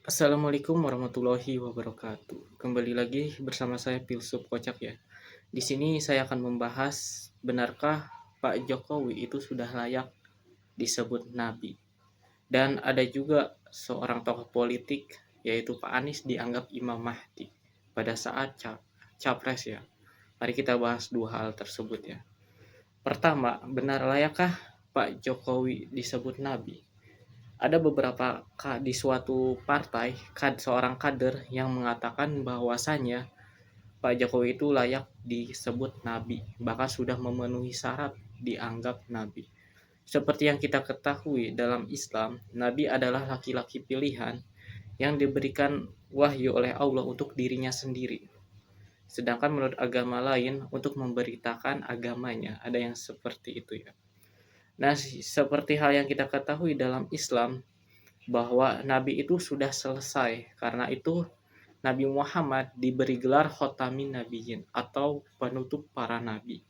Assalamualaikum warahmatullahi wabarakatuh. Kembali lagi bersama saya Filsuf Kocak ya. Di sini saya akan membahas benarkah Pak Jokowi itu sudah layak disebut nabi. Dan ada juga seorang tokoh politik yaitu Pak Anies dianggap Imam Mahdi pada saat capres ya. Mari kita bahas dua hal tersebut ya. Pertama, benar layakkah Pak Jokowi disebut nabi? Ada beberapa di suatu partai, seorang kader yang mengatakan bahwasannya Pak Jokowi itu layak disebut nabi, bahkan sudah memenuhi syarat dianggap nabi. Seperti yang kita ketahui dalam Islam, nabi adalah laki-laki pilihan yang diberikan wahyu oleh Allah untuk dirinya sendiri. Sedangkan menurut agama lain untuk memberitakan agamanya, ada yang seperti itu ya. Nah, seperti hal yang kita ketahui dalam Islam, bahwa nabi itu sudah selesai. Karena itu Nabi Muhammad diberi gelar Khotamin Nabiyyin atau penutup para nabi.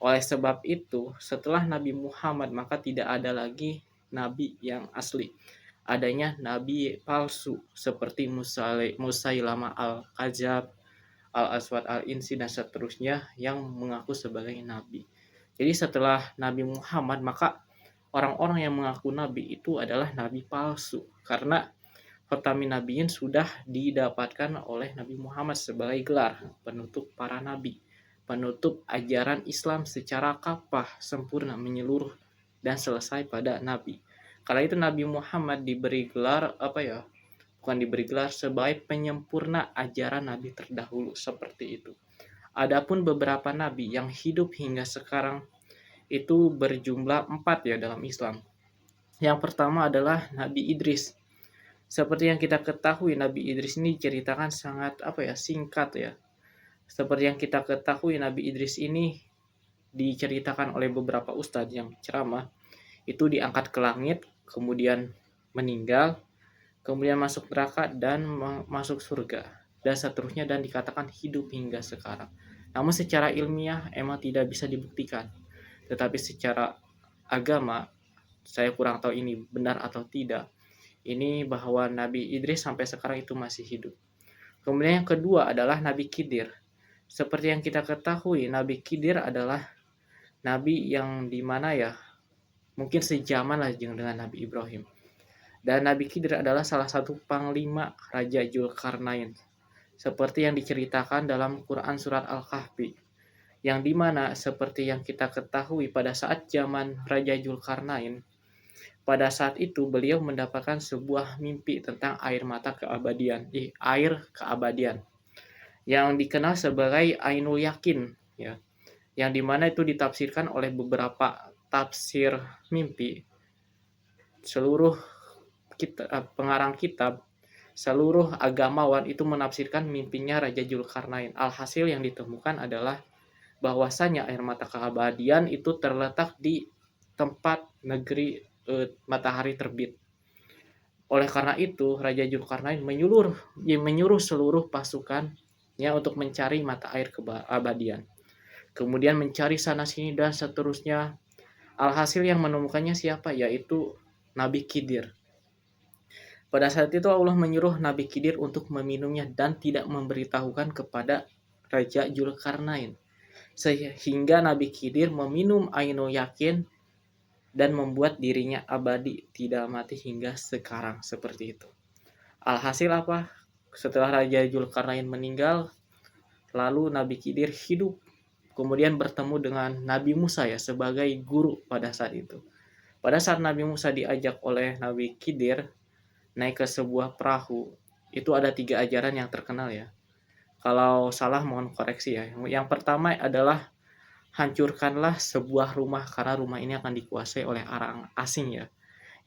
Oleh sebab itu, setelah Nabi Muhammad maka tidak ada lagi nabi yang asli. Adanya nabi palsu seperti Musailama al-Kadzab, Al-Aswad al-Insi dan seterusnya yang mengaku sebagai nabi. Jadi setelah Nabi Muhammad maka orang-orang yang mengaku nabi itu adalah nabi palsu karena Khotamin Nabiyyin sudah didapatkan oleh Nabi Muhammad sebagai gelar penutup para nabi, penutup ajaran Islam secara kafah, sempurna, menyeluruh dan selesai pada nabi. Karena itu Nabi Muhammad diberi gelar bukan diberi gelar, sebagai penyempurna ajaran nabi terdahulu seperti itu. Adapun beberapa nabi yang hidup hingga sekarang itu berjumlah 4 ya dalam Islam. Yang pertama adalah Nabi Idris. Seperti yang kita ketahui, Nabi Idris ini ceritakan sangat singkat ya. Seperti yang kita ketahui, Nabi Idris ini diceritakan oleh beberapa ustadz yang ceramah, itu diangkat ke langit, kemudian meninggal, kemudian masuk neraka dan masuk surga dan seterusnya, dan dikatakan hidup hingga sekarang. Namun secara ilmiah emang tidak bisa dibuktikan. Tetapi secara agama, saya kurang tahu ini benar atau tidak, ini bahwa Nabi Idris sampai sekarang itu masih hidup. Kemudian yang kedua adalah Nabi Khidir. Seperti yang kita ketahui, Nabi Khidir adalah Nabi yang dimana ya, mungkin sejaman lah dengan Nabi Ibrahim. Dan Nabi Khidir adalah salah satu panglima Raja Zulkarnain. Seperti yang diceritakan dalam Quran Surat Al-Kahfi. Yang dimana seperti yang kita ketahui pada saat zaman Raja Zulkarnain, pada saat itu beliau mendapatkan sebuah mimpi tentang air mata keabadian, air keabadian, yang dikenal sebagai Ainul Yakin, ya, yang dimana itu ditafsirkan oleh beberapa tafsir mimpi. Seluruh pengarang kitab, seluruh agamawan itu menafsirkan mimpinya Raja Zulkarnain. Alhasil yang ditemukan adalah bahwasanya air mata keabadian itu terletak di tempat negeri matahari terbit. Oleh karena itu, Raja Zulkarnain menyuruh seluruh pasukannya untuk mencari mata air keabadian. Kemudian mencari sana sini dan seterusnya. Alhasil yang menemukannya siapa? Yaitu Nabi Khidir. Pada saat itu Allah menyuruh Nabi Khidir untuk meminumnya dan tidak memberitahukan kepada Raja Zulkarnain. Sehingga Nabi Khidir meminum Ainul Yakin dan membuat dirinya abadi, tidak mati hingga sekarang, seperti itu. Alhasil apa? Setelah Raja Zulkarnain meninggal, lalu Nabi Khidir hidup, kemudian bertemu dengan Nabi Musa ya sebagai guru pada saat itu. Pada saat Nabi Musa diajak oleh Nabi Khidir naik ke sebuah perahu, itu ada 3 ajaran yang terkenal ya. Kalau salah mohon koreksi ya. Yang pertama adalah hancurkanlah sebuah rumah karena rumah ini akan dikuasai oleh orang asing ya.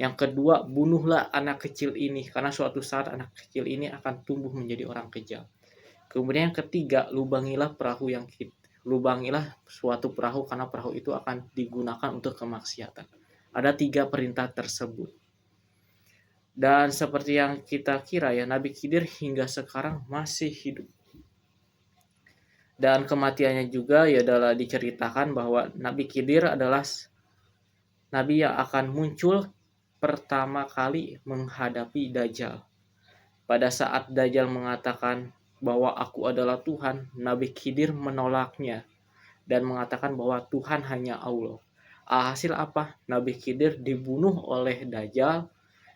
Yang kedua, bunuhlah anak kecil ini karena suatu saat anak kecil ini akan tumbuh menjadi orang kejam. Kemudian yang ketiga, lubangilah suatu perahu karena perahu itu akan digunakan untuk kemaksiatan. Ada 3 perintah tersebut. Dan seperti yang kita kira ya, Nabi Khidir hingga sekarang masih hidup. Dan kematiannya juga ya adalah diceritakan bahwa Nabi Khidir adalah nabi yang akan muncul pertama kali menghadapi Dajjal. Pada saat Dajjal mengatakan bahwa aku adalah Tuhan, Nabi Khidir menolaknya dan mengatakan bahwa Tuhan hanya Allah. Alhasil apa? Nabi Khidir dibunuh oleh Dajjal,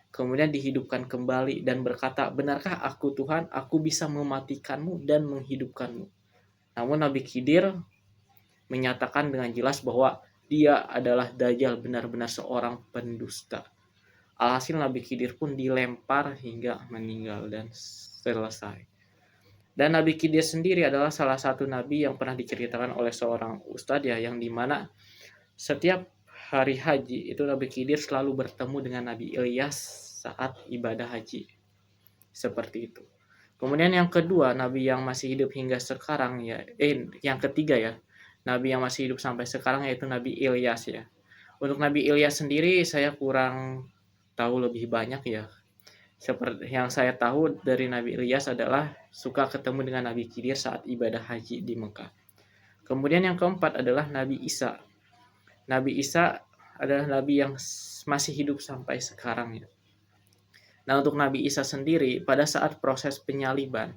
kemudian dihidupkan kembali dan berkata, benarkah aku Tuhan? Aku bisa mematikanmu dan menghidupkanmu. Namun Nabi Khidir menyatakan dengan jelas bahwa dia adalah Dajjal, benar-benar seorang pendusta. Alhasil Nabi Khidir pun dilempar hingga meninggal dan selesai. Dan Nabi Khidir sendiri adalah salah satu nabi yang pernah diceritakan oleh seorang ustadz ya, yang dimana setiap hari haji itu Nabi Khidir selalu bertemu dengan Nabi Ilyas saat ibadah haji. Seperti itu. Kemudian yang kedua, nabi yang masih hidup hingga sekarang ya, yang ketiga ya, nabi yang masih hidup sampai sekarang yaitu Nabi Ilyas ya. Untuk Nabi Ilyas sendiri saya kurang tahu lebih banyak ya. Seperti yang saya tahu dari Nabi Ilyas adalah suka ketemu dengan Nabi Khidir saat ibadah haji di Mekah. Kemudian yang keempat adalah Nabi Isa. Nabi Isa adalah nabi yang masih hidup sampai sekarang ya. Nah, untuk Nabi Isa sendiri pada saat proses penyaliban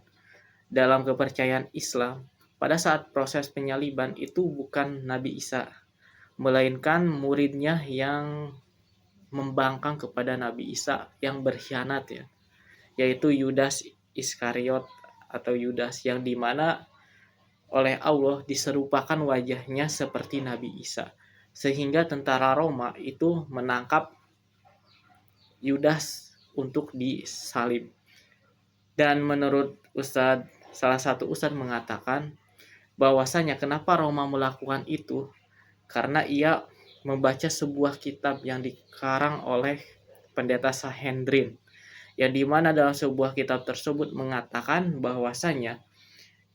dalam kepercayaan Islam, pada saat proses penyaliban itu bukan Nabi Isa, melainkan muridnya yang membangkang kepada Nabi Isa yang berkhianat ya, yaitu Yudas Iskariot atau Yudas, yang dimana oleh Allah diserupakan wajahnya seperti Nabi Isa, sehingga tentara Roma itu menangkap Yudas untuk disalib. Dan menurut salah satu ustadz mengatakan bahwasanya kenapa Roma melakukan itu, karena ia membaca sebuah kitab yang dikarang oleh pendeta Sanhedrin, yang dimana dalam sebuah kitab tersebut mengatakan bahwasanya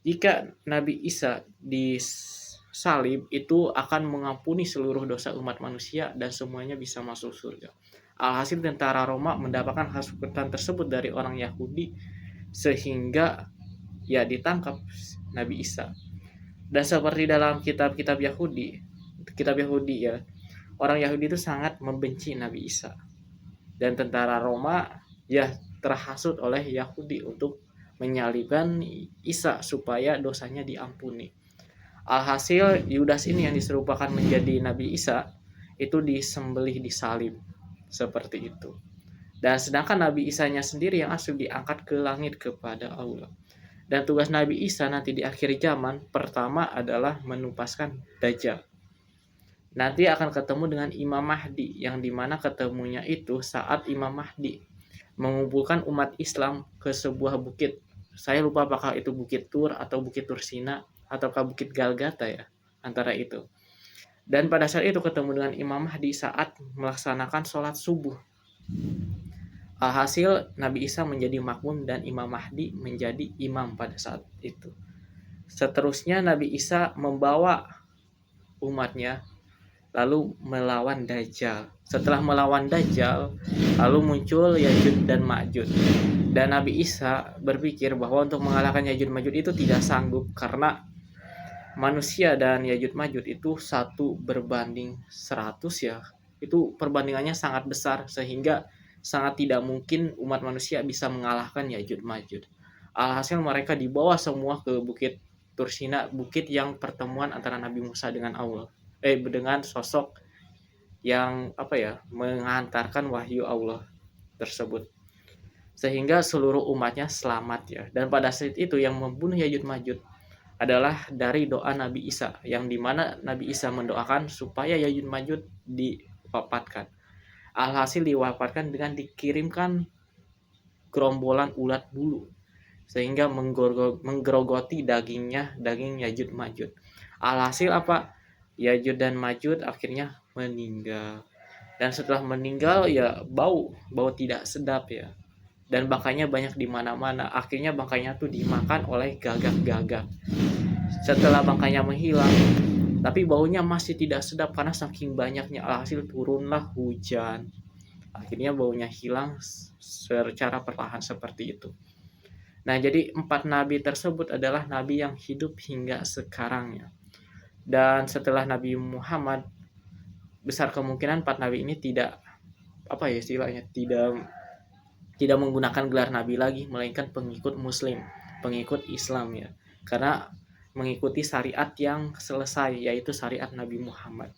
jika Nabi Isa disalib itu akan mengampuni seluruh dosa umat manusia dan semuanya bisa masuk surga. Alhasil tentara Roma mendapatkan hasutan tersebut dari orang Yahudi, sehingga ya ditangkap Nabi Isa. Dan seperti dalam kitab Yahudi ya, orang Yahudi itu sangat membenci Nabi Isa. Dan tentara Roma ya terhasut oleh Yahudi untuk menyalibkan Isa supaya dosanya diampuni. Alhasil Yudas ini yang diserupakan menjadi Nabi Isa itu disembelih, disalib seperti itu. Dan sedangkan Nabi Isanya sendiri yang asli diangkat ke langit kepada Allah. Dan tugas Nabi Isa nanti di akhir zaman pertama adalah menupaskan Dajjal. Nanti akan ketemu dengan Imam Mahdi, yang dimana ketemunya itu saat Imam Mahdi mengumpulkan umat Islam ke sebuah bukit. Saya lupa apakah itu Bukit Tur atau Bukit Tursina ataukah Bukit Galgata ya, antara itu. Dan pada saat itu ketemu dengan Imam Mahdi saat melaksanakan sholat subuh. Alhasil Nabi Isa menjadi makmum dan Imam Mahdi menjadi imam pada saat itu. Seterusnya Nabi Isa membawa umatnya lalu melawan Dajjal. Setelah melawan Dajjal, lalu muncul Ya'juj dan Ma'juj. Dan Nabi Isa berpikir bahwa untuk mengalahkan Ya'juj Ma'juj itu tidak sanggup, karena manusia dan Ya'juj Ma'juj itu 1:100 ya. Itu perbandingannya sangat besar, sehingga sangat tidak mungkin umat manusia bisa mengalahkan Ya'juj Ma'juj. Alhasil mereka dibawa semua ke Bukit Tursina, bukit yang pertemuan antara Nabi Musa dengan Allah. Dengan sosok yang mengantarkan wahyu Allah tersebut, sehingga seluruh umatnya selamat ya. Dan pada saat itu yang membunuh Ya'juj Ma'juj adalah dari doa Nabi Isa, yang dimana Nabi Isa mendoakan supaya Ya'juj Ma'juj diwafatkan. Alhasil diwafatkan dengan dikirimkan gerombolan ulat bulu, sehingga menggerogoti daging Ya'juj Ma'juj. Alhasil Ya'juj dan Ma'juj akhirnya meninggal. Dan setelah meninggal ya bau tidak sedap ya. Dan bangkainya banyak di mana-mana. Akhirnya bangkainya tuh dimakan oleh gagak-gagak. Setelah bangkainya menghilang, tapi baunya masih tidak sedap karena saking banyaknya. Alhasil turunlah hujan. Akhirnya baunya hilang secara perlahan seperti itu. Nah, jadi 4 nabi tersebut adalah nabi yang hidup hingga sekarang ya. Dan setelah Nabi Muhammad, besar kemungkinan 4 nabi ini tidak tidak menggunakan gelar nabi lagi, melainkan pengikut muslim, pengikut Islam ya. Karena mengikuti syariat yang selesai, yaitu syariat Nabi Muhammad.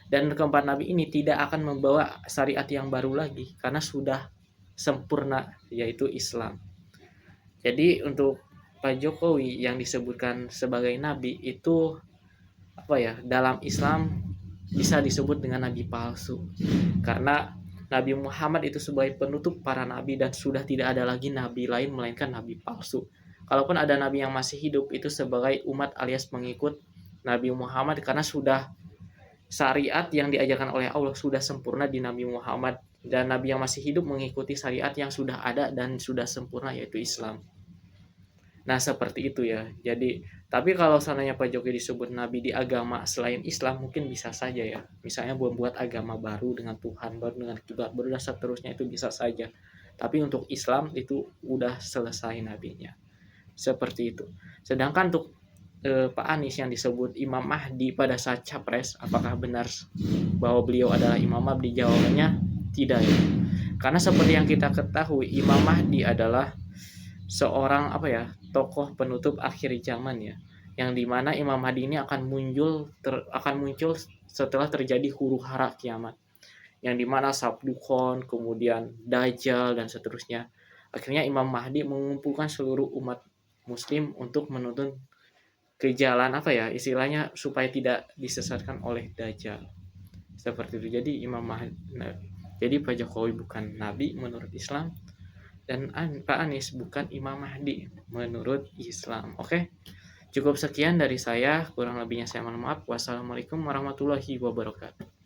Dan keempat nabi ini tidak akan membawa syariat yang baru lagi karena sudah sempurna, yaitu Islam. Jadi untuk Pak Jokowi yang disebutkan sebagai nabi itu apa ya, dalam Islam bisa disebut dengan nabi palsu, karena Nabi Muhammad itu sebagai penutup para nabi dan sudah tidak ada lagi nabi lain melainkan nabi palsu. Kalaupun ada nabi yang masih hidup itu sebagai umat alias pengikut Nabi Muhammad, karena sudah syariat yang diajarkan oleh Allah sudah sempurna di Nabi Muhammad, dan nabi yang masih hidup mengikuti syariat yang sudah ada dan sudah sempurna, yaitu Islam. Nah, seperti itu ya. Jadi, tapi kalau seandainya Pak Jokowi disebut nabi di agama selain Islam, mungkin bisa saja ya. Misalnya membuat agama baru dengan Tuhan baru, dengan kiblat baru, dan seterusnya, itu bisa saja. Tapi untuk Islam itu udah selesai nabinya. Seperti itu. Sedangkan untuk Pak Anies yang disebut Imam Mahdi pada saat capres, apakah benar bahwa beliau adalah Imam Mahdi? Jawabannya tidak ya. Karena seperti yang kita ketahui, Imam Mahdi adalah seorang apa ya, tokoh penutup akhir zaman ya, yang dimana Imam Mahdi ini akan muncul setelah terjadi huru hara kiamat, yang dimana Sabdukon, kemudian Dajjal dan seterusnya. Akhirnya Imam Mahdi mengumpulkan seluruh umat muslim untuk menuntun ke jalan apa ya, istilahnya supaya tidak disesatkan oleh Dajjal. Seperti itu. Jadi Imam Mahdi, jadi Pak Jokowi bukan nabi menurut Islam, dan Pak Anies bukan Imam Mahdi menurut Islam. Oke, cukup sekian dari saya. Kurang lebihnya saya mohon maaf. Wassalamualaikum warahmatullahi wabarakatuh.